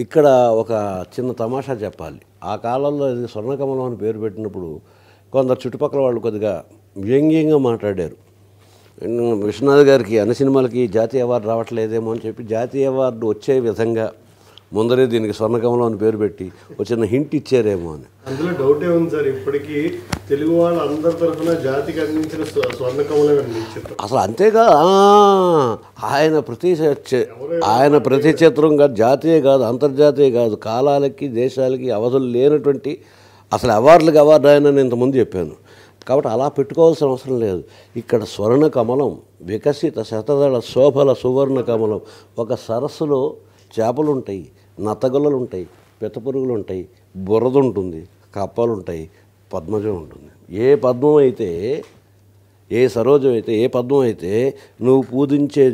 ఇక్కడ ఒక చిన్న తమాషా చెప్పాలి. ఆ కాలంలో ఇది స్వర్ణకమలం అని పేరు పెట్టినప్పుడు కొందరు చుట్టుపక్కల వాళ్ళు కొద్దిగా వ్యంగ్యంగా మాట్లాడారు. విశ్వనాథ్ గారికి అన్ని సినిమాలకి జాతీయ అవార్డు రావట్లేదేమో అని చెప్పి జాతీయ అవార్డు వచ్చే విధంగా ముందరే దీనికి స్వర్ణకమలం అని పేరు పెట్టి వచ్చిన హింట్ ఇచ్చారేమో అని. అందులో డౌటే ఉంది సార్. ఇప్పటికీ తెలుగు వాళ్ళు అందరి తరఫున జాతికి అందించిన స్వర్ణకమలం అందించారు. అసలు అంతేగా ఆయన ప్రతి చిత్రంగా జాతీయ కాదు, అంతర్జాతీయ కాదు, కాలాలకి దేశాలకి అవధులు లేనటువంటి అసలు అవార్డులకు అవార్డు ఆయన ఇంతకుముందు చెప్పాను. కాబట్టి అలా పెట్టుకోవాల్సిన అవసరం లేదు. ఇక్కడ స్వర్ణ కమలం, వికసిత శతదళ శోభల సువర్ణ కమలం. ఒక సరస్సులో చేపలు ఉంటాయి, నత్తగుల్లలు ఉంటాయి, పిత్తపురుగులు ఉంటాయి, బురద ఉంటుంది, కప్పలు ఉంటాయి, పద్మజం ఉంటుంది. ఏ పద్మం అయితే, ఏ సరోజం అయితే, ఏ పద్మం అయితే నువ్వు పూజించే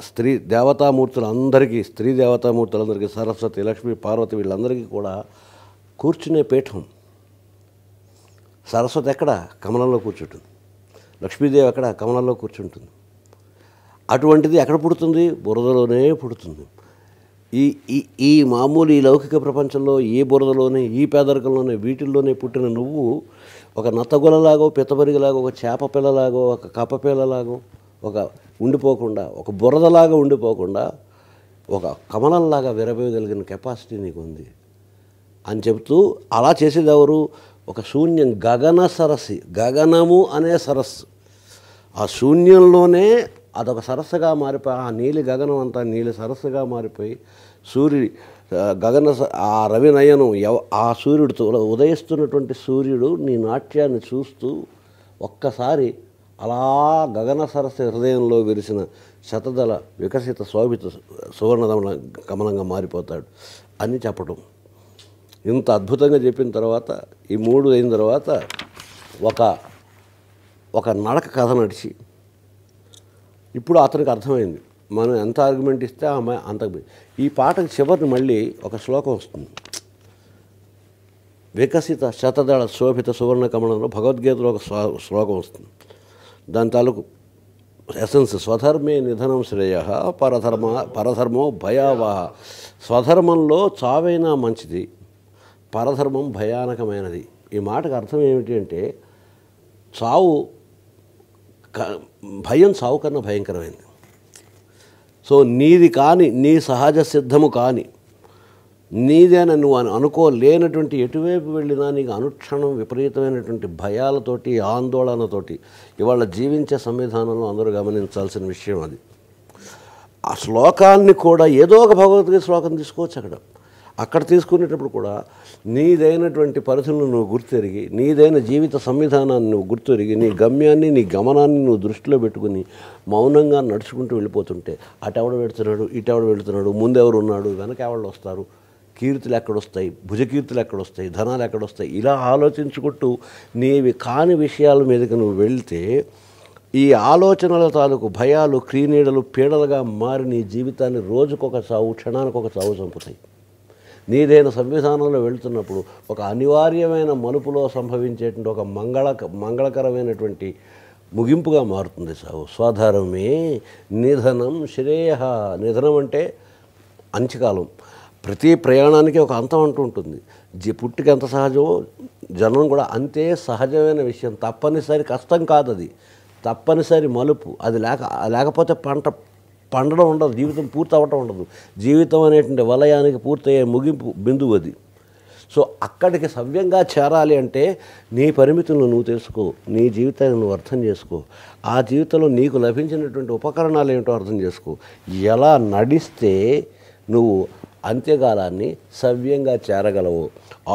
స్త్రీ దేవతామూర్తులందరికీ, స్త్రీ దేవతామూర్తులందరికీ, సరస్వతి, లక్ష్మి, పార్వతి వీళ్ళందరికీ కూడా కూర్చునే పీఠం. సరస్వతి ఎక్కడ? కమలంలో కూర్చుంటుంది. లక్ష్మీదేవి ఎక్కడ? కమలంలో కూర్చుంటుంది. అటువంటిది ఎక్కడ పుడుతుంది? బురదలోనే పుడుతుంది. ఈ మామూలు ఈ లౌకిక ప్రపంచంలో ఈ బురదలోనే, ఈ పేదరికంలోనే, వీటిల్లోనే పుట్టిన నువ్వు ఒక నత్తగులలాగో, పిత్తపరిగిలాగో, ఒక చేప పిల్లలాగో, ఒక కప్ప పిల్లలాగో ఉండిపోకుండా, ఒక బురదలాగా ఉండిపోకుండా ఒక కమలంలాగా విరబోయగలిగిన కెపాసిటీ నీకు ఉంది అని చెబుతూ, అలా చేసేది ఎవరు? ఒక శూన్యం, గగన సరస్సు, గగనము అనే సరస్సు. ఆ శూన్యంలోనే అదొక సరస్సుగా మారిపోయి, ఆ నీలి గగనం అంతా నీలి సరస్సుగా మారిపోయి గగన ఆ రవినయనం ఆ సూర్యుడితో ఉదయిస్తున్నటువంటి సూర్యుడు నీ నాట్యాన్ని చూస్తూ ఒక్కసారి అలా గగన సరస్సు హృదయంలో విరిసిన శతదళ వికసిత శోభిత సువర్ణదమన కమలంగా మారిపోతాడు అని చెప్పడం. ఇంత అద్భుతంగా చెప్పిన తర్వాత, ఈ మూడు అయిన తర్వాత ఒక నడక కథ నడిచి ఇప్పుడు అతనికి అర్థమైంది మనం ఎంత ఆర్గ్యుమెంట్ ఇస్తే ఆమె అంతకు. ఈ పాటకు చివరిని మళ్ళీ ఒక శ్లోకం వస్తుంది. వికసిత శతదళ శోభిత సువర్ణ కమలంలో భగవద్గీతలో ఒక శ్లోకం వస్తుంది. దాని తాలూకు ఎసెన్స్, స్వధర్మే నిధనం శ్రేయ పరధర్మో భయావహ. స్వధర్మంలో చావైనా మంచిది, పరధర్మం భయానకమైనది. ఈ మాటకు అర్థం ఏమిటి అంటే, భయం చావు కన్నా భయంకరమైంది. సో నీది కాని, నీ సహజ సిద్ధము కాని, నీదేన నువ్వు అనుకోలేనటువంటి ఎటువైపు వెళ్ళినా నీకు అనుక్షణం విపరీతమైనటువంటి భయాలతోటి, ఆందోళనతోటి ఇవాళ జీవించే సంవిధానంలో అందరూ గమనించాల్సిన విషయం అది. ఆ శ్లోకాన్ని కూడా ఏదో ఒక భగవద్గీత శ్లోకం తీసుకోవచ్చు. అక్కడ తీసుకునేటప్పుడు కూడా నీదైనటువంటి పరిధులను నువ్వు గుర్తెరిగి, నీదైన జీవిత సంవిధానాన్ని నువ్వు గుర్తెరిగి, నీ గమ్యాన్ని, నీ గమనాన్ని నువ్వు దృష్టిలో పెట్టుకుని మౌనంగా నడుచుకుంటూ వెళ్ళిపోతుంటే అటెవడు వెళుతున్నాడు, ఇటెవడు వెళుతున్నాడు, ముందెవరు ఉన్నాడు, వెనక ఎవళ్ళు వస్తారు, కీర్తులు ఎక్కడొస్తాయి, భుజకీర్తులు ఎక్కడొస్తాయి, ధనాలు ఎక్కడొస్తాయి, ఇలా ఆలోచించుకుంటూ నీవి కాని విషయాల మీదకి నువ్వు వెళ్తే ఈ ఆలోచనల తాలూకు భయాలు, క్రీనీడలు పీడలుగా మారి నీ జీవితాన్ని రోజుకొక చావు, క్షణానికి ఒక చావు చంపుతాయి. నీదైన సంవిధానంలో వెళుతున్నప్పుడు ఒక అనివార్యమైన మలుపులో సంభవించేటువంటి ఒక మంగళకరమైనటువంటి ముగింపుగా మారుతుంది చావు. స్వధర్మే నిధనం శ్రేయ. నిధనం అంటే అంత్యకాలం. ప్రతి ప్రయాణానికి ఒక అంతం అంటూ ఉంటుంది. పుట్టిక ఎంత సహజమో జనం కూడా అంతే సహజమైన విషయం. తప్పనిసరి కష్టం కాదు, అది తప్పనిసరి మలుపు. అది లేకపోతే పండడం ఉండదు, జీవితం పూర్తి అవ్వటం ఉండదు. జీవితం అనేటువంటి వలయానికి పూర్తయ్యే ముగింపు బిందువు అది. సో అక్కడికి సవ్యంగా చేరాలి అంటే నీ పరిమితులను నువ్వు తెలుసుకో, నీ జీవితాన్ని నువ్వు అర్థం చేసుకో, ఆ జీవితంలో నీకు లభించినటువంటి ఉపకరణాలు ఏమిటో అర్థం చేసుకో. ఎలా నడిస్తే నువ్వు అంత్యకాలాన్ని సవ్యంగా చేరగలవు.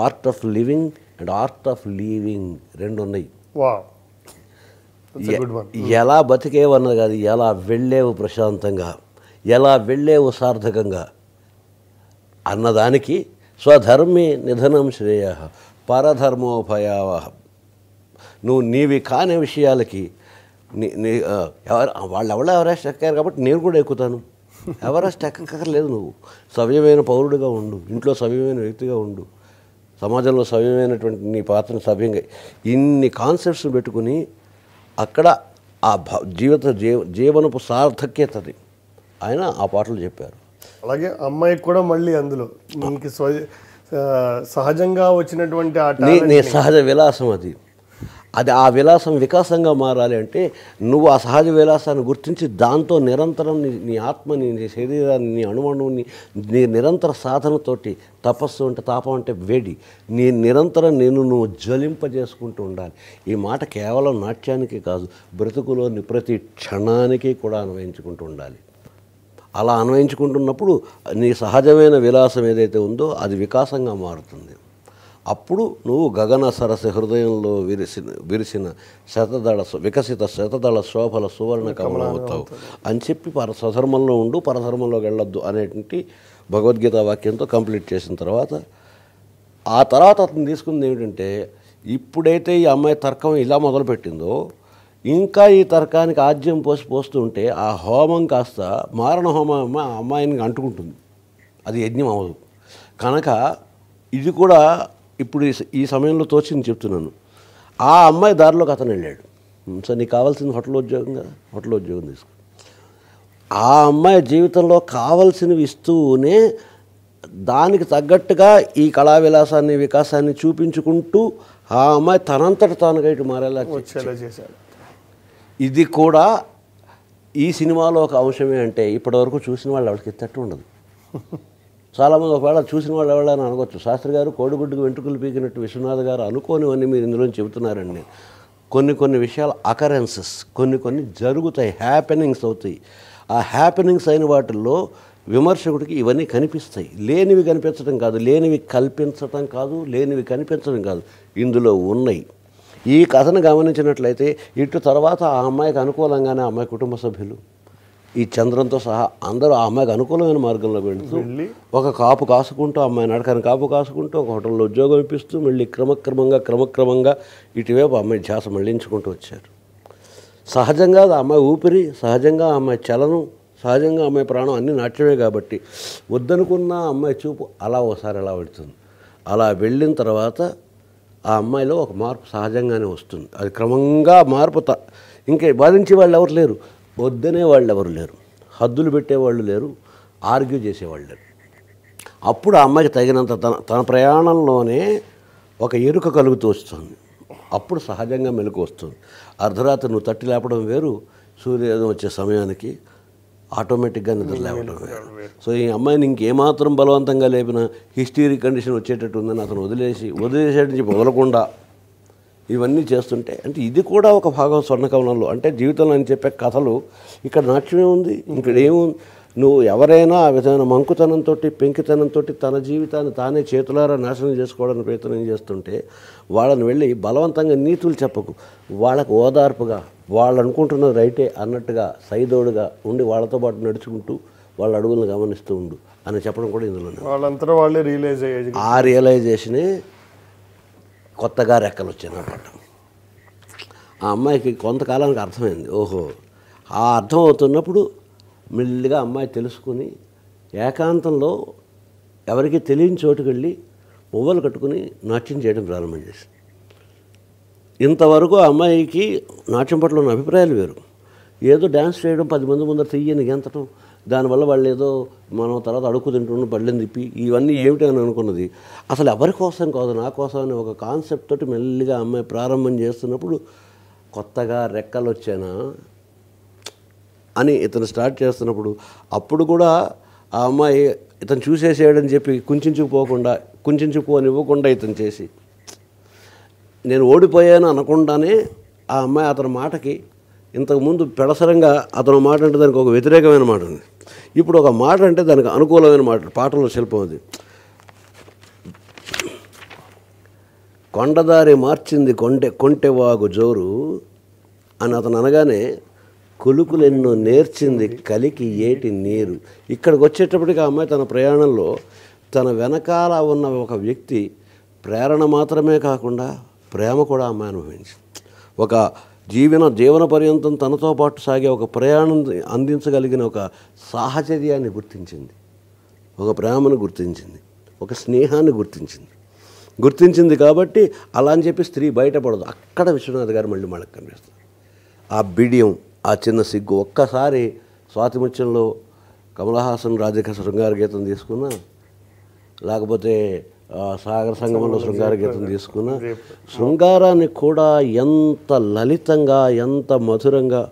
Art of living and art of leaving రెండు ఉన్నాయి. ఎలా బతికేవన్నది కాదు, ఎలా వెళ్ళేవు ప్రశాంతంగా, ఎలా వెళ్ళేవు సార్థకంగా అన్నదానికి స్వధర్మే నిధనం శ్రేయ పరధర్మో భయావహ. నువ్వు నీవి కాని విషయాలకి వాళ్ళు ఎవరెస్ట్ ఎక్కారు కాబట్టి నేను కూడా ఎక్కుతాను. ఎవరెస్ట్ ఎక్కక్కర్లేదు. నువ్వు సవ్యమైన పౌరుడిగా ఉండు, ఇంట్లో సవ్యమైన వ్యక్తిగా ఉండు, సమాజంలో సవ్యమైనటువంటి నీ పాత్రను సవ్యంగా, ఇన్ని కాన్సెప్ట్స్ పెట్టుకుని అక్కడ ఆ జీవనపు సార్థక్యతని ఆయన ఆ పాటలు చెప్పారు. అలాగే అమ్మాయికి కూడా మళ్ళీ అందులో నీకు సహజంగా వచ్చినటువంటి ఆ నీ సహజ విలాసం అది ఆ విలాసం వికాసంగా మారాలి అంటే నువ్వు ఆ సహజ విలాసాన్ని గుర్తించి దాంతో నిరంతరం నీ ఆత్మని, నీ శరీరాన్ని, నీ అణువణువుని నీ నిరంతర సాధనతోటి, తపస్సు అంటే తాపం అంటే వేడి, నీ నిరంతరం నువ్వు జ్వలింపజేసుకుంటూ ఉండాలి. ఈ మాట కేవలం నాట్యానికి కాదు, బ్రతుకులోని ప్రతి క్షణానికి కూడా అన్వయించుకుంటూ ఉండాలి. అలా అన్వయించుకుంటున్నప్పుడు నీ సహజమైన విలాసం ఏదైతే ఉందో అది వికాసంగా మారుతుంది. అప్పుడు నువ్వు గగన సరస హృదయంలో విరిసిన వికసిత శతదళ శోభల సువర్ణ కమలం అవుతావు అని చెప్పి స్వధర్మంలో ఉండు, పరధర్మంలోకి వెళ్ళొద్దు అనేటువంటి భగవద్గీత వాక్యంతో కంప్లీట్ చేసిన తర్వాత ఆ తర్వాత అతను తీసుకుంది ఏమిటంటే, ఇప్పుడైతే ఈ అమ్మాయి తర్కం ఇలా మొదలుపెట్టిందో ఇంకా ఈ తర్కానికి ఆజ్యం పోస్తూ ఉంటే ఆ హోమం కాస్త మారణ హోమం ఆ అమ్మాయిని అంటుకుంటుంది, అది యజ్ఞం అవ్వదు. కనుక ఇది కూడా ఇప్పుడు ఈ సమయంలో తోచింది చెప్తున్నాను. ఆ అమ్మాయి దారిలోకి అతను వెళ్ళాడు. సో నీకు కావాల్సింది హోటల్ ఉద్యోగం కదా, హోటల్ ఉద్యోగం తీసుకో. ఆ అమ్మాయి జీవితంలో కావలసినవి ఇస్తూనే దానికి తగ్గట్టుగా ఈ కళా విలాసాన్ని, వికాసాన్ని చూపించుకుంటూ ఆ అమ్మాయి తనంతట తానుగా ఇటు మారేలా చేశాడు. ఇది కూడా ఈ సినిమాలో ఒక అంశమే. అంటే ఇప్పటివరకు చూసిన వాళ్ళు ఎవరికి తట్టు ఉండదు. చాలామంది ఒకవేళ చూసిన వాళ్ళు ఎవరైనా అనుకోవచ్చు, శాస్త్రి గారు కోడిగుడ్డుకు వెంట్రుకలు పీకినట్టు విశ్వనాథ్ గారు అనుకోనివన్నీ మీరు ఇందులో చెబుతున్నారండి. కొన్ని విషయాలు అకరెన్సెస్, కొన్ని జరుగుతాయి, హ్యాపెనింగ్స్ అవుతాయి. ఆ హ్యాపెనింగ్స్ అయిన వాటిల్లో విమర్శకుడికి ఇవన్నీ కనిపిస్తాయి. లేనివి కనిపించడం కాదు, లేనివి కల్పించటం కాదు, లేనివి కనిపించడం కాదు, ఇందులో ఉన్నాయి. ఈ కథను గమనించినట్లయితే ఇటు తర్వాత ఆ అమ్మాయికి అనుకూలంగానే ఆ అమ్మాయి కుటుంబ సభ్యులు ఈ చంద్రంతో సహా అందరూ ఆ అమ్మాయికి అనుకూలమైన మార్గంలో వెళుతూ ఒక కాపు కాసుకుంటూ, అమ్మాయి నడకని కాపు కాసుకుంటూ, ఒక హోటల్లో ఉద్యోగం ఇప్పిస్తూ మళ్ళీ క్రమక్రమంగా ఇటువైపు అమ్మాయి ధ్యాస మళ్లించుకుంటూ వచ్చారు. సహజంగా ఆ అమ్మాయి ఊపిరి, సహజంగా ఆ అమ్మాయి చలనం, సహజంగా అమ్మాయి ప్రాణం అన్నీ నాట్యమే కాబట్టి వద్దనుకున్న అమ్మాయి చూపు అలా ఒకసారి అలా వెళుతుంది. అలా వెళ్ళిన తర్వాత ఆ అమ్మాయిలో ఒక మార్పు సహజంగానే వస్తుంది. అది క్రమంగా మార్పు ఇంకే బాధించే వాళ్ళు ఎవరు లేరు, వద్దనే వాళ్ళు ఎవరు లేరు, హద్దులు పెట్టేవాళ్ళు లేరు, ఆర్గ్యూ చేసేవాళ్ళు లేరు. అప్పుడు ఆ అమ్మాయికి తగినంత తన ప్రయాణంలోనే ఒక ఎరుక కలుగుతూ వస్తుంది. అప్పుడు సహజంగా మెలకు వస్తుంది. అర్ధరాత్రి నువ్వు తట్టి లేపడం వేరు, సూర్యోదయం వచ్చే సమయానికి ఆటోమేటిక్గా నిద్ర లేవడం వేరు. సో ఈ అమ్మాయిని ఇంకేమాత్రం బలవంతంగా లేపిన హిస్టీరిక్ కండిషన్ వచ్చేటట్టు ఉందని అతను వదిలేసేటని చెప్పి వదలకుండా ఇవన్నీ చేస్తుంటే, అంటే ఇది కూడా ఒక భాగం స్వర్ణకమలంలో. అంటే జీవితంలో అని చెప్పే కథలు ఇక్కడ నాట్యమే ఉంది, ఇక్కడ ఏముంది. నువ్వు ఎవరైనా ఆ విధమైన మంకుతనంతో, పెంకితనంతో తన జీవితాన్ని తానే చేతులారా నాశనం చేసుకోవడానికి ప్రయత్నం చేస్తుంటే వాళ్ళని వెళ్ళి బలవంతంగా నీతులు చెప్పకు, వాళ్ళకు ఓదార్పుగా వాళ్ళు అనుకుంటున్నది రైటే అన్నట్టుగా సైదోడుగా ఉండి వాళ్ళతో పాటు నడుచుకుంటూ వాళ్ళ అడుగులను గమనిస్తూ ఉండు అని చెప్పడం కూడా ఇందులోనే. వాళ్ళంతా వాళ్ళే రియలైజ్ అయ్యేది. ఆ రియలైజేషనే కొత్తగా రెక్కలు వచ్చాయన్నమాట. ఆ అమ్మాయికి కొంతకాలానికి అర్థమైంది. ఓహో, ఆ అర్థం అవుతున్నప్పుడు మెల్లిగా అమ్మాయి తెలుసుకుని ఏకాంతంలో ఎవరికి తెలియని చోటుకు వెళ్ళి మువ్వలు కట్టుకుని నాట్యం చేయడం ప్రారంభం చేసింది. ఇంతవరకు ఆ అమ్మాయికి నాట్యం పట్ల ఉన్న అభిప్రాయాలు వేరు. ఏదో డ్యాన్స్ చేయడం, 10 మంది ముందర తీయని గెంతటం, దానివల్ల వాళ్ళు ఏదో మనం తర్వాత అడుక్కు తింటున్న పళ్ళని తిప్పి ఇవన్నీ ఏమిటి అని అనుకున్నది. అసలు ఎవరి కోసం కాదు, నా కోసం అనే ఒక కాన్సెప్ట్ తోటి మెల్లిగా అమ్మాయి ప్రారంభం చేస్తున్నప్పుడు కొత్తగా రెక్కలు వచ్చానా అని ఇతను స్టార్ట్ చేస్తున్నప్పుడు అప్పుడు కూడా ఆ అమ్మాయి ఇతను చూసేసేయడని చెప్పి కుంచుకుపోనివ్వకుండా ఇతను చేసి నేను ఓడిపోయాను అనకుండానే ఆ అమ్మాయి అతని మాటకి ఇంతకుముందు పెడసరంగా అతను మాట అంటే దానికి ఒక వ్యతిరేకమైన మాట ఉంది. ఇప్పుడు ఒక మాట అంటే దానికి అనుకూలమైన మాట. పాటలో శిల్పం అది. కొండదారి మార్చింది కొంటెవాగు జోరు అని అతను అనగానే కొలుకులెన్నో నేర్చింది కలికి ఏటి నీరు. ఇక్కడికి వచ్చేటప్పటికి ఆ అమ్మాయి తన ప్రయాణంలో తన వెనకాల ఉన్న ఒక వ్యక్తి ప్రేరణ మాత్రమే కాకుండా ప్రేమ కూడా అమ్మాయి అనుభవించింది. ఒక జీవన పర్యంతం తనతో పాటు సాగే ఒక ప్రయాణం అందించగలిగిన ఒక సాహచర్యాన్ని గుర్తించింది, ఒక ప్రేమను గుర్తించింది, ఒక స్నేహాన్ని గుర్తించింది కాబట్టి అలా అని చెప్పి స్త్రీ బయటపడదు. అక్కడ విశ్వనాథ్ గారు మళ్ళీ మనకు కనిపిస్తారు. ఆ బిడియం, ఆ చిన్న సిగ్గు. ఒక్కసారి స్వాతిముత్యంలో కమల్ హాసన్ రాధిక శృంగార గీతం తీసుకున్నా, లేకపోతే సాగర సంగమంలో శృంగార గీతం తీసుకున్నా, శృంగారాన్ని కూడా ఎంత లలితంగా ఎంత మధురంగా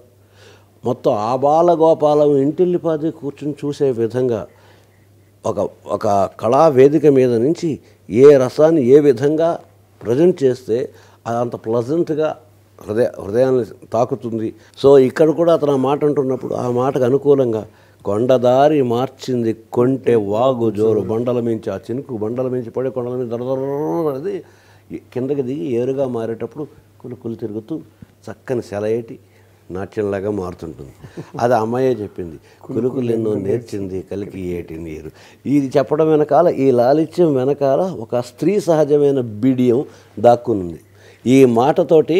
మొత్తం ఆబాలగోపాలం ఇంటిల్లిపాది కూర్చుని చూసే విధంగా ఒక కళా వేదిక మీద నుంచి ఏ రసాన్ని ఏ విధంగా ప్రజెంట్ చేస్తే అది అంత ప్లజెంట్గా హృదయాన్ని తాకుతుంది. సో ఇక్కడ కూడా అతను ఆ మాట అంటున్నప్పుడు ఆ మాటకు అనుకూలంగా కొండదారి మార్చింది కొంటె వాగు జోరు బండల మించి ఆ చినుకు బండల మించి పడే కొండల మీద దరదరది కిందకి దిగి ఏరుగా మారేటప్పుడు కులు తిరుగుతూ చక్కని సెలయేటి నాట్యంలాగా మారుతుంటుంది. అది అమ్మాయే చెప్పింది. కులుకులు ఎన్నో నేర్చింది కలికి ఏటి నీరు. ఇది చెప్పడం వెనకాల, ఈ లాలిత్యం వెనకాల ఒక స్త్రీ సహజమైన బిడియం దాక్కునుంది. ఈ మాటతోటి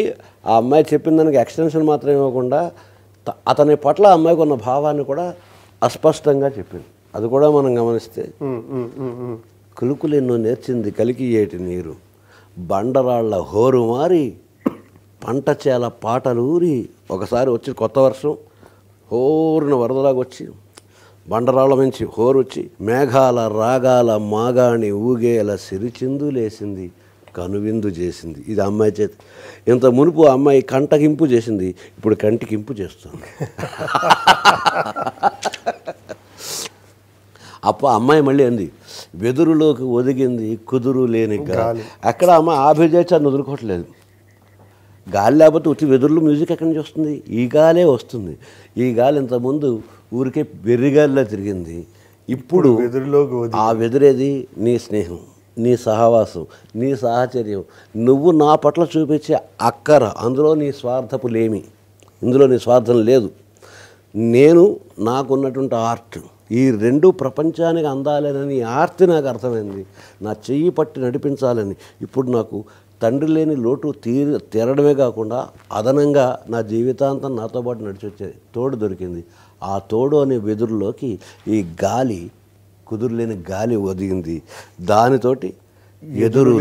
ఆ అమ్మాయి చెప్పిన దానికి ఎక్స్టెన్షన్ మాత్రం ఇవ్వకుండా అతని పట్ల అమ్మాయికి ఉన్న భావాన్ని కూడా అస్పష్టంగా చెప్పింది. అది కూడా మనం గమనిస్తే కులుకులు ఎన్నో నేర్చింది కలికి ఏటి నీరు బండరాళ్ల హోరు మారి పంట చేల పాటలూరి. ఒకసారి వచ్చి కొత్త వర్షం హోరున వరదలాగా వచ్చి బండరాళ్ళ నుంచి హోరు వచ్చి మేఘాల రాగాల మాగాణి ఊగేల సిరిచిందులేసింది కనువిందు చేసింది. ఇది అమ్మాయి చేతి. ఇంత మునుపు అమ్మాయి కంటకింపు చేసింది, ఇప్పుడు కంటికింపు చేస్తుంది. అమ్మాయి మళ్ళీ అంది వెదురులోకి ఒదిగింది కుదురు లేని గాలి. అక్కడ అమ్మాయి ఆభిజాచాన్ని వదులుకోవట్లేదు. గాలి లేకపోతే ఉట్టి వెదురులో మ్యూజిక్ ఎక్కడి నుంచి వస్తుంది? ఈ గాలే వస్తుంది. ఈ గాలి ఇంతకుముందు ఊరికే వెర్రిగాలిలా తిరిగింది, ఇప్పుడు ఆ వెదురేది నీ స్నేహం, నీ సహవాసం, నీ సాహచర్యం, నువ్వు నా పట్ల చూపించే అక్కర. అందులో నీ స్వార్థపు లేమి, ఇందులో నీ స్వార్థం లేదు. నేను నాకున్నటువంటి ఆర్ట్, ఈ రెండు ప్రపంచానికి అందాలనని ఆర్తి నాకు అర్థమైంది. నా చెయ్యి పట్టి నడిపించాలని. ఇప్పుడు నాకు తండ్రి లేని లోటు తీరడమే కాకుండా అదనంగా నా జీవితాంతం నాతో పాటు నడిచి వచ్చే తోడు దొరికింది. ఆ తోడు అనే వెదురులోకి ఈ గాలి, కుదురులేని గాలి ఒదిగింది. దానితోటి ఎదురు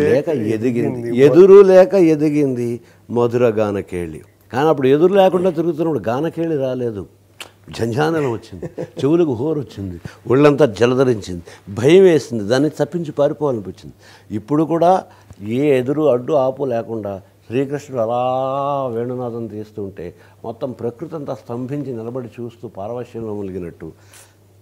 లేక ఎదిగింది మధుర గానకేళి. కానీ అప్పుడు ఎదురు లేకుండా తిరుగుతున్నప్పుడు గానకేళి రాలేదు. జంజానం వచ్చింది, చెవులకు హోరు వచ్చింది, ఒళ్ళంతా జలధరించింది, భయం వేసింది, దాన్ని తప్పించి పారిపోవాలనిపించింది. ఇప్పుడు కూడా ఏ ఎదురు అడ్డు ఆపు లేకుండా శ్రీకృష్ణుడు అలా వేణునాదం తీస్తుంటే మొత్తం ప్రకృతి అంతా స్తంభించి నిలబడి చూస్తూ పారవశ్యంలో మునిగినట్టు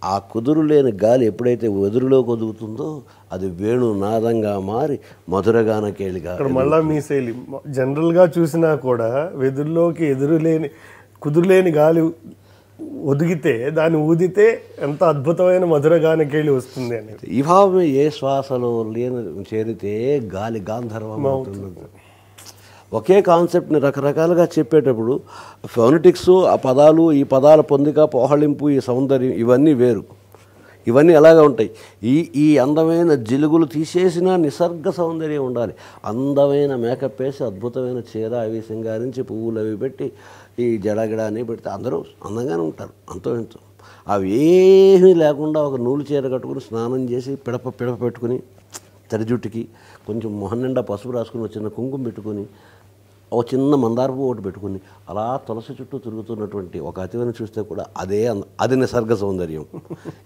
ఆ కుదురు లేని గాలి ఎప్పుడైతే వెదురులోకి ఒదుగుతుందో అది వేణునాదంగా మారి మధురగానకేళిగా. మళ్ళా మీ శైలి జనరల్గా చూసినా కూడా వెదురులోకి కుదురులేని గాలి ఒదిగితే దాన్ని ఊదితే ఎంత అద్భుతమైన మధురగానకేళి వస్తుంది అని. ఈ భావమే ఏ శ్వాసలో లేని చేరితే గాలి గాంధర్వం అవుతుంది. ఒకే కాన్సెప్ట్ని రకరకాలుగా చెప్పేటప్పుడు ఫోనెటిక్స్, ఆ పదాలు, ఈ పదాల పొందిక, పోహళింపు, ఈ సౌందర్యం ఇవన్నీ వేరు. ఇవన్నీ ఎలాగా ఉంటాయి? ఈ అందమైన జిలుగులు తీసేసిన నిసర్గ సౌందర్యం ఉండాలి. అందమైన మేకప్ వేసి అద్భుతమైన చీర అవి సింగారించి పువ్వులు అవి పెట్టి ఈ జడగడాన్ని పెడితే అందరూ అందంగానే ఉంటారు. అంతో ఎంతో అవి ఏమీ లేకుండా ఒక నూలు చీర కట్టుకుని స్నానం చేసి పిడప పెట్టుకుని తడి జుట్టుకి కొంచెం మొహం నిండా పసుపు రాసుకుని చిన్న కుంకుమ పెట్టుకుని ఒక చిన్న మందార పువ్వు ఒకటి పెట్టుకుని అలా తులసి చుట్టూ తిరుగుతున్నటువంటి ఒక అతివని చూస్తే కూడా అది నిసర్గ సౌందర్యం.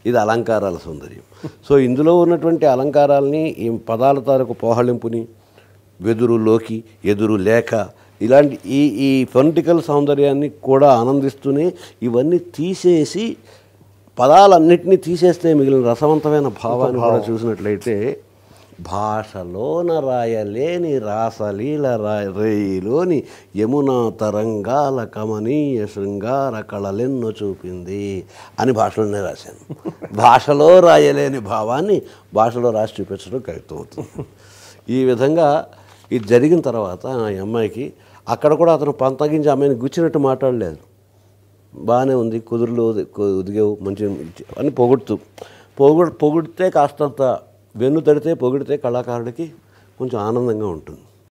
ఇది అలంకారాల సౌందర్యం. సో ఇందులో ఉన్నటువంటి అలంకారాలని ఈ పదాల తాలూకు పోహళింపుని, వెదురులోకి ఎదురు లేక ఇలాంటి ఈ ఫొనెటికల్ సౌందర్యాన్ని కూడా ఆనందిస్తూనే ఇవన్నీ తీసేసి పదాలన్నింటినీ తీసేస్తే మిగిలిన రసవంతమైన భావాన్ని కూడా చూసినట్లయితే భాషలోన రాయలేని రాసలీల రేయిలోని యమునా తరంగాల కమనీయ శృంగార కళలెన్నో చూపింది అని భాషలోనే రాశాను. భాషలో రాయలేని భావాన్ని భాషలో రాసి చూపించడం కవిత్వం అవుతుంది. ఈ విధంగా ఇది జరిగిన తర్వాత ఆ అమ్మాయికి అక్కడ కూడా అతను పంతగించి అమ్మాయిని గుచ్చినట్టు మాట్లాడలేదు. బాగానే ఉంది, కుదురులో ఉదిగేవు మంచి అని పొగిడితే కాస్తంత వెన్ను తడితే పొగిడితే కళాకారుడికి కొంచెం ఆనందంగా ఉంటుంది.